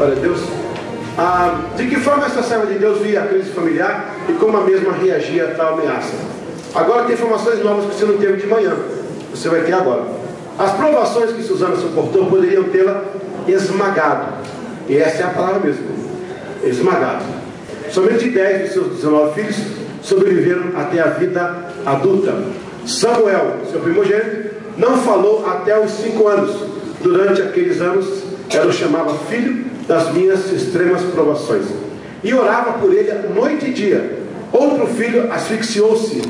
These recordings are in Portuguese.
Glória a Deus. De que forma essa serva de Deus via a crise familiar e como a mesma reagia a tal ameaça? Agora tem informações novas que você não teve de manhã. Você vai ter agora. As provações que Susana suportou poderiam tê-la esmagado. E essa é a palavra mesmo. Esmagado. Somente 10 de seus 19 filhos sobreviveram até a vida adulta. Samuel, seu primogênito, não falou até os 5 anos. Durante aqueles anos, ela o chamava filho das minhas extremas provações. E orava por ele noite e dia. Outro filho asfixiou-se.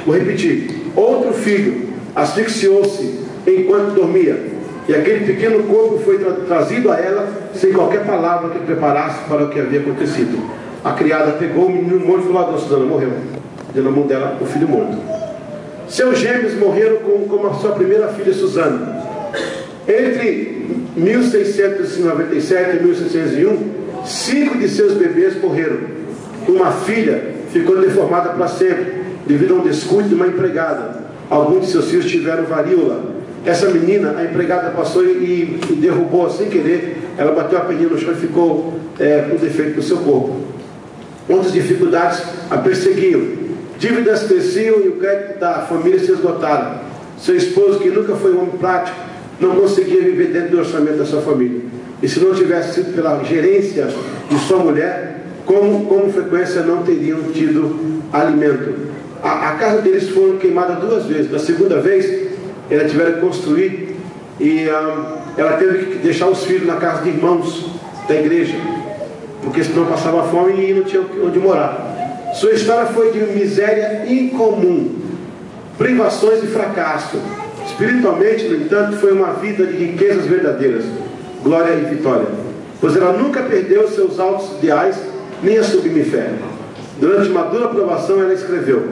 Vou repetir. Outro filho asfixiou-se enquanto dormia. E aquele pequeno corpo foi trazido a ela sem qualquer palavra que preparasse para o que havia acontecido. A criada pegou o menino morto e falou: "Dona Susana, morreu." Deu na mão dela o filho morto. Seus gêmeos morreram como a sua primeira filha Susana. Entre 1697 e 1601, 5 de seus bebês morreram. Uma filha ficou deformada para sempre, devido a um descuido de uma empregada. Alguns de seus filhos tiveram varíola. Essa menina, a empregada passou e derrubou sem querer. Ela bateu a perninha no chão e ficou com defeito no seu corpo. Outras dificuldades a perseguiam. Dívidas cresciam e o crédito da família se esgotaram. Seu esposo, que nunca foi um homem prático, não conseguia viver dentro do orçamento da sua família. E se não tivesse sido pela gerência de sua mulher, com frequência não teriam tido alimento. A casa deles foi queimada 2 vezes. Da segunda vez, ela tiveram que construir e ela teve que deixar os filhos na casa de irmãos da igreja, porque senão passava fome e não tinha onde morar. Sua história foi de miséria incomum, privações e fracasso. Espiritualmente, no entanto, foi uma vida de riquezas verdadeiras, glória e vitória, pois ela nunca perdeu seus altos ideais, nem a sublime fé. Durante uma dura provação, ela escreveu: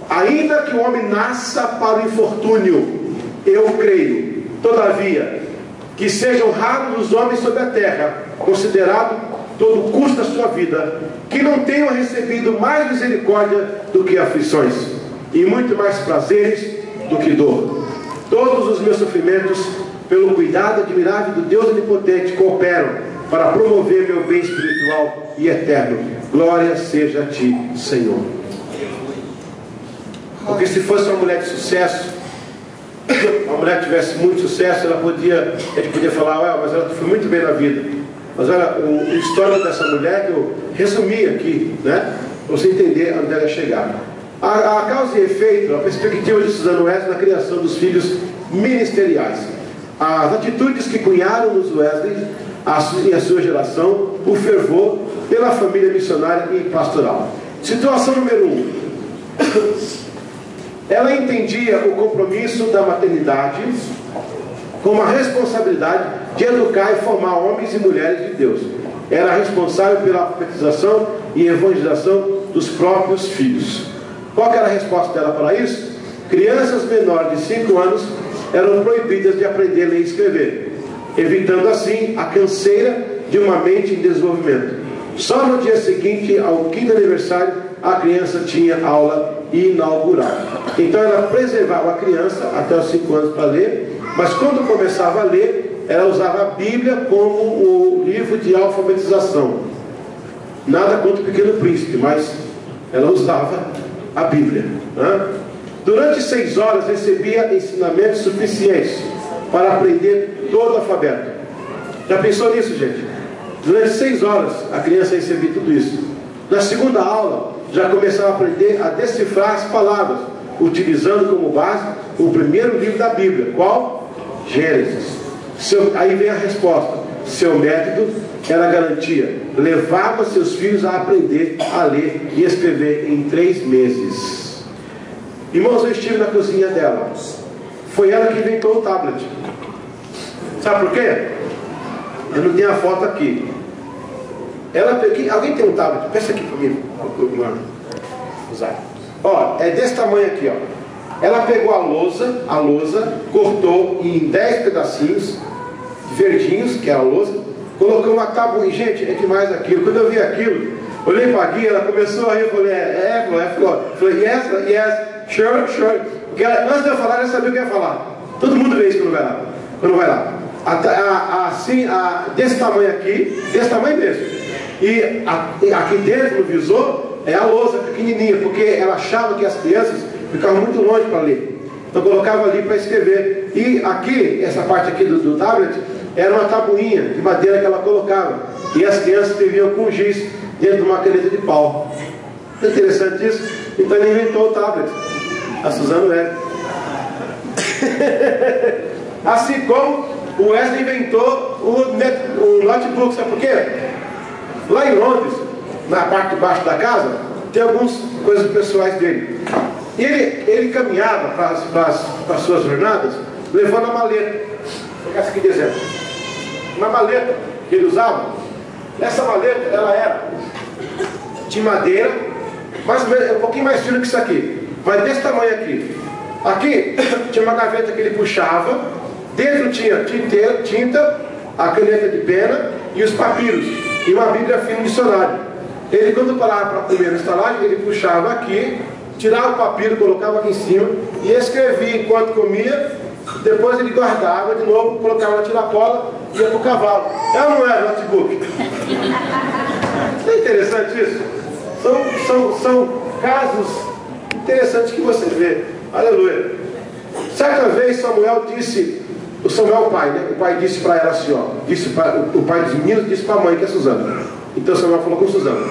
"Ainda que o homem nasça para o infortúnio, eu creio, todavia, que sejam raros os homens sobre a terra, considerado todo o custo da sua vida, que não tenham recebido mais misericórdia do que aflições, e muito mais prazeres do que dor. Todos os meus sofrimentos, pelo cuidado admirável do Deus Onipotente, cooperam para promover meu bem espiritual e eterno. Glória seja a Ti, Senhor." Porque se fosse uma mulher de sucesso, uma mulher que tivesse muito sucesso, a gente podia falar: mas ela foi muito bem na vida. Mas olha, a história dessa mulher que eu resumi aqui, né? Para você entender onde ela ia chegar. A causa e efeito, a perspectiva de Susana Wesley na criação dos filhos ministeriais. As atitudes que cunharam nos Wesley e a sua geração, o fervor pela família missionária e pastoral. Situação número 1. Ela entendia o compromisso da maternidade como a responsabilidade de educar e formar homens e mulheres de Deus. Era responsável pela alfabetização e evangelização dos próprios filhos. Qual que era a resposta dela para isso? Crianças menores de 5 anos eram proibidas de aprender a ler e escrever, evitando assim a canseira de uma mente em desenvolvimento. Só no dia seguinte ao 5º aniversário, a criança tinha aula inaugural. Então ela preservava a criança até os 5 anos para ler, mas quando começava a ler, ela usava a Bíblia como o livro de alfabetização. Nada contra o Pequeno Príncipe, mas ela usava a Bíblia, né? Durante 6 horas recebia ensinamentos suficientes para aprender todo o alfabeto. Já pensou nisso, gente? Durante 6 horas a criança recebia tudo isso. Na segunda aula já começava a aprender a decifrar as palavras, utilizando como base o primeiro livro da Bíblia. Qual? Gênesis. Aí vem a resposta. Seu método era a garantia. Levava seus filhos a aprender a ler e escrever em 3 meses. Irmãos, eu estive na cozinha dela. Foi ela que inventou o tablet. Sabe por quê? Eu não tenho a foto aqui. Alguém tem um tablet? Peça aqui para mim, mano. Ó, é desse tamanho aqui, ó. Ela pegou a lousa, cortou em 10 pedacinhos verdinhos, que é a lousa, colocou uma tábua e, gente, é demais aquilo. Quando eu vi aquilo, olhei para a guia, ela começou a rir, eu falei, yes, sure. Porque ela, antes de eu falar, ela sabia o que ia falar. Todo mundo vê isso quando vai lá. assim, desse tamanho aqui, desse tamanho mesmo. E aqui dentro no visor é a lousa pequenininha, porque ela achava que as crianças ficavam muito longe para ler. Então colocava ali para escrever. E aqui, essa parte aqui do tablet, era uma tabuinha de madeira que ela colocava. E as crianças escreviam com giz dentro de uma caneta de pau. É interessante isso? Então ele inventou o tablet. A Suzana é. Assim como o Wesley inventou o notebook. Sabe por quê? Lá em Londres, na parte de baixo da casa, tem algumas coisas pessoais dele. E ele caminhava para as suas jornadas levando a maleta. Vou pegar essa aqui de exemplo. Uma maleta que ele usava. Essa maleta, ela era de madeira, mais ou menos, um pouquinho mais fina que isso aqui, mas desse tamanho aqui. Aqui tinha uma gaveta que ele puxava, dentro tinha tinta, a caneta de pena e os papiros, e uma bíblia fina, um dicionário. Ele, quando parava para comer na estalagem, ele puxava aqui, tirava o papiro, colocava aqui em cima e escrevia enquanto comia. Depois ele guardava de novo, colocava na tirapola e ia para o cavalo. É ou não é notebook? Não é interessante isso? São casos interessantes que você vê. Aleluia. Certa vez Samuel disse, o Samuel o pai, né? O pai disse para ela assim, ó, o pai dos meninos disse para a mãe, que é Suzana. Então Samuel falou com Suzana: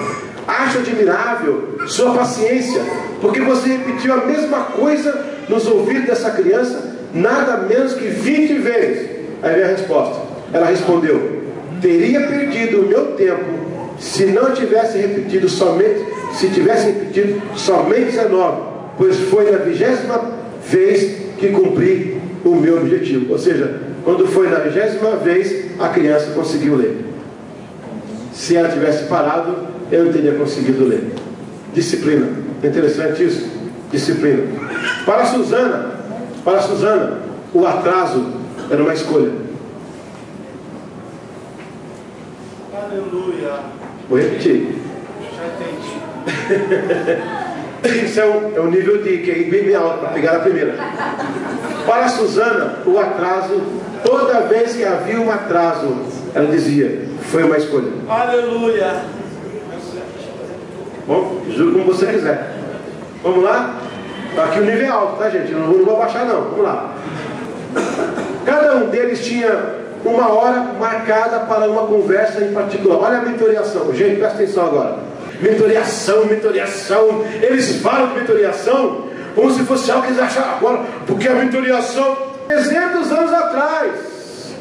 acho admirável sua paciência, porque você repetiu a mesma coisa nos ouvidos dessa criança nada menos que 20 vezes. Aí vem a resposta. Ela respondeu: teria perdido o meu tempo se não tivesse repetido somente, se tivesse repetido somente 19, pois foi na 20ª vez que cumpri o meu objetivo. Ou seja, quando foi na 20ª vez, a criança conseguiu ler. Se ela tivesse parado, eu não teria conseguido ler. Disciplina. É interessante isso? Disciplina. Para Suzana, o atraso era uma escolha. Aleluia. Vou repetir. Já entendi. Isso é um nível de QI bem alto para pegar a primeira. Para Suzana, o atraso, toda vez que havia um atraso, ela dizia: foi uma escolha. Aleluia. Bom, juro como você quiser. Vamos lá? Aqui o nível é alto, tá, gente? Não vou baixar não. Vamos lá. Cada um deles tinha uma hora marcada para uma conversa em particular. Olha a mentoriação. Gente, presta atenção agora. Mentoriação. Eles falam de mentoriação como se fosse algo que eles acharam agora, porque a mentoriação, 300 anos atrás,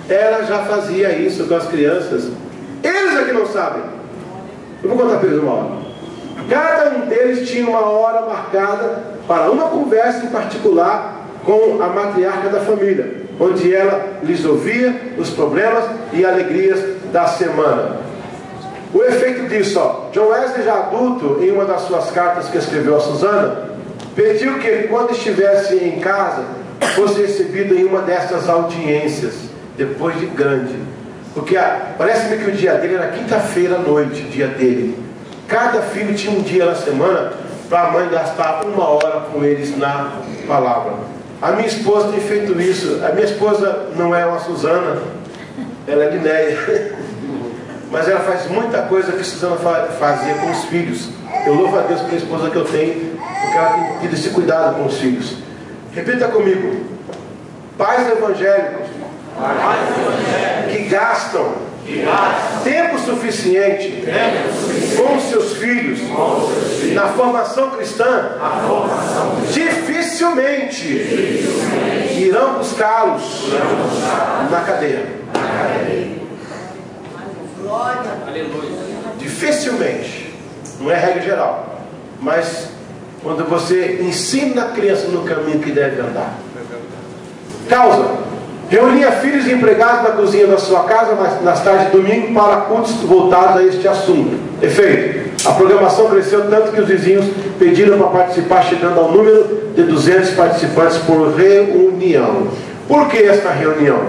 ela já fazia isso com as crianças. Eles é que não sabem. Eu vou contar para eles uma hora. Cada um deles tinha uma hora marcada para uma conversa em particular com a matriarca da família, onde ela lhes ouvia os problemas e alegrias da semana. O efeito disso, ó, John Wesley, já adulto, em uma das suas cartas que escreveu a Suzana, pediu que ele, quando estivesse em casa, fosse recebido em uma dessas audiências, depois de grande. Porque parece-me que o dia dele era quinta-feira à noite, o dia dele. Cada filho tinha um dia na semana para a mãe gastar uma hora com eles na palavra. A minha esposa tem feito isso. A minha esposa não é uma Suzana, ela é Linéia. Mas ela faz muita coisa que Suzana fazia com os filhos. Eu louvo a Deus pela esposa que eu tenho, porque ela tem tido esse cuidado com os filhos. Repita comigo: pais evangélicos que gastam tempo suficiente com os seus filhos na formação cristã, dificilmente irão buscá-los na cadeia. Dificilmente. Não é regra geral, mas quando você ensina a criança no caminho que deve andar. Causa: reunia filhos e empregados na cozinha da sua casa nas tardes de domingo para cultos voltados a este assunto. Efeito: a programação cresceu tanto que os vizinhos pediram para participar, chegando ao número de 200 participantes por reunião. Por que esta reunião?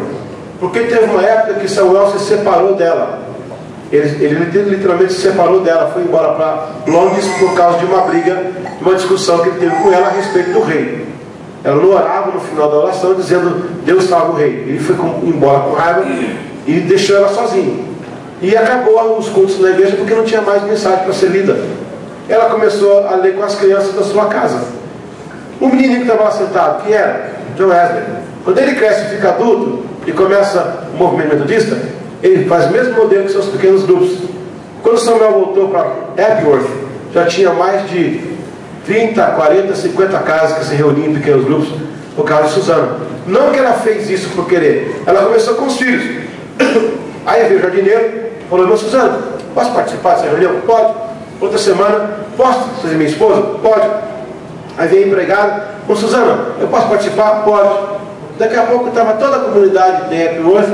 Porque teve uma época que Samuel se separou dela. Ele literalmente se separou dela, foi embora para Londres por causa de uma briga, de uma discussão que ele teve com ela a respeito do rei. Ela não orava no final da oração dizendo Deus salva o rei. Ele foi embora com raiva e deixou ela sozinha. E acabou os cultos na igreja porque não tinha mais mensagem para ser lida. Ela começou a ler com as crianças da sua casa. O menininho que estava lá sentado, que era? John Wesley. Quando ele cresce e fica adulto e começa o movimento metodista, ele faz o mesmo modelo que seus pequenos grupos. Quando Samuel voltou para Epworth, já tinha mais de 30, 40, 50 casas que se reuniam em pequenos grupos por causa de Susana. Não que ela fez isso por querer, ela começou com os filhos. Aí veio o jardineiro, falou: irmã Susana, posso participar dessa reunião? Pode. Outra semana, posso ser minha esposa? Pode. Aí veio a empregada: ô Susana, eu posso participar? Pode. Daqui a pouco estava toda a comunidade de Epworth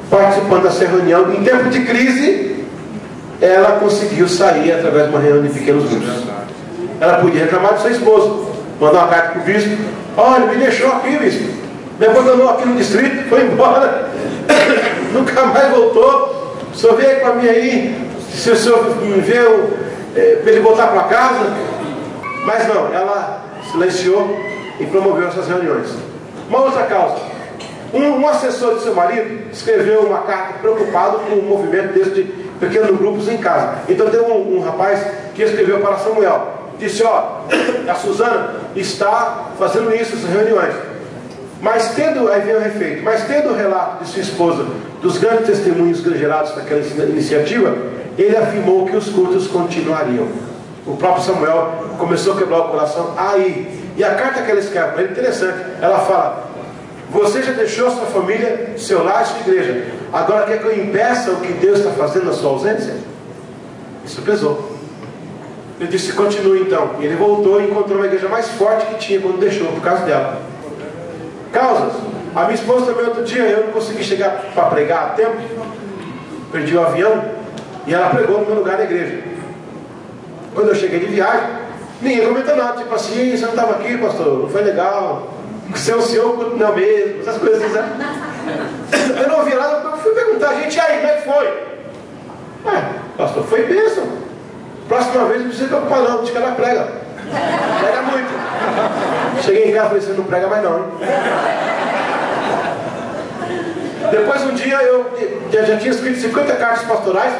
participando dessa reunião. Em tempo de crise, ela conseguiu sair através de uma reunião de pequenos grupos. Ela podia reclamar do seu esposo, mandar uma carta para o bispo: olha, me deixou aqui, bispo, me abandonou aqui no distrito, foi embora, nunca mais voltou. O senhor veio para mim aí, se o senhor me viu, para ele voltar para casa. Mas não, ela silenciou e promoveu essas reuniões. Uma outra causa: um assessor de seu marido escreveu uma carta preocupado com o movimento de pequenos grupos em casa. Então tem um rapaz que escreveu para Samuel, disse: ó, a Susana está fazendo isso, essas reuniões. Mas tendo, aí vem o refeito, mas tendo o relato de sua esposa dos grandes testemunhos gerados daquela iniciativa, ele afirmou que os cultos continuariam. O próprio Samuel começou a quebrar o coração aí. E a carta que ela escreve para ele é interessante. Ela fala: você já deixou sua família, seu lar e sua igreja, agora quer que eu impeça o que Deus está fazendo na sua ausência? Isso pesou. Ele disse: continue então. E ele voltou e encontrou uma igreja mais forte que tinha quando deixou, por causa dela. Causas: a minha esposa também, outro dia, eu não consegui chegar para pregar a tempo, perdi o avião, e ela pregou no meu lugar na igreja. Quando eu cheguei de viagem, ninguém comentou nada, tipo assim: você não estava aqui, pastor, não foi legal, seu senhor não mesmo, essas coisas assim, né? Eu não ouvi nada, eu fui perguntar: gente, aí, como é que foi? Pastor, foi bênção. Próxima vez não precisa preocupar não, diz que ela prega. Prega muito. Cheguei em casa e falei: você não prega mais não, hein? Depois um dia eu já tinha escrito 50 cartas pastorais.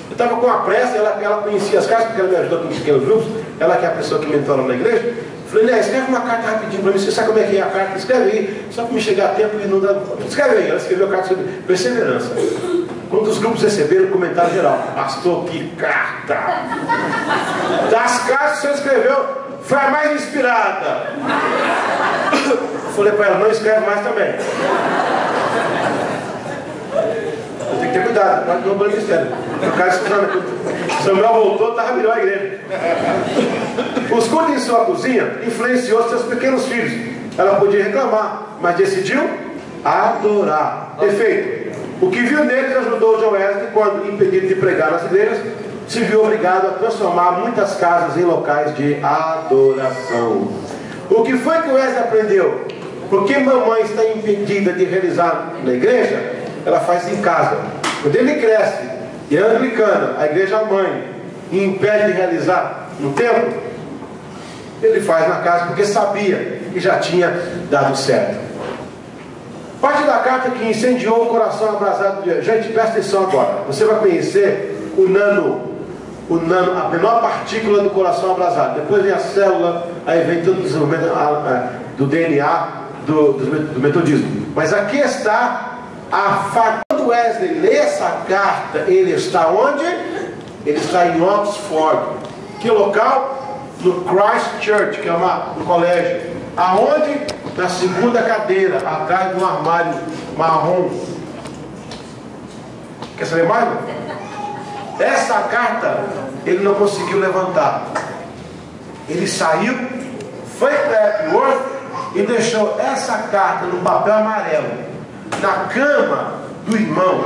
Eu estava com a pressa, ela conhecia as cartas, porque ela me ajudou com pequenos grupos. Ela que é a pessoa que mentora na igreja. Eu falei: né, escreve uma carta rapidinho para mim, você sabe como é que é a carta? Escreve aí, só para me chegar a tempo e não dá. Escreve aí. Ela escreveu a carta sobre perseverança. Quando os grupos receberam, o comentário geral: pastor, que carta! Das cartas que você escreveu, foi a mais inspirada. Eu falei para ela: não escreve mais também. Eu tenho que ter cuidado, não é um banho mistério. O cara Samuel voltou, estava melhor a igreja. Os cultos em sua cozinha influenciou seus pequenos filhos. Ela podia reclamar, mas decidiu adorar. Efeito: o que viu neles ajudou John Wesley quando, impedido de pregar nas igrejas, se viu obrigado a transformar muitas casas em locais de adoração. O que foi que Wesley aprendeu? Porque mamãe está impedida de realizar na igreja, ela faz em casa. Quando ele cresce e é anglicana, a igreja mãe, e impede de realizar no templo, ele faz na casa porque sabia que já tinha dado certo. Parte da carta que incendiou o coração abrasado de... Gente, presta atenção agora. Você vai conhecer o nano, a menor partícula do coração abrasado. Depois vem a célula, aí vem todo o desenvolvimento do DNA, do metodismo. Mas aqui está a faca. Quando Wesley lê essa carta, ele está onde? Ele está em Oxford. Que local? No Christ Church, que é um colégio. Aonde? Na segunda cadeira, atrás de um armário marrom. Quer saber mais? Essa carta ele não conseguiu levantar. Ele saiu, foi para Epworth e deixou essa carta no papel amarelo na cama do irmão.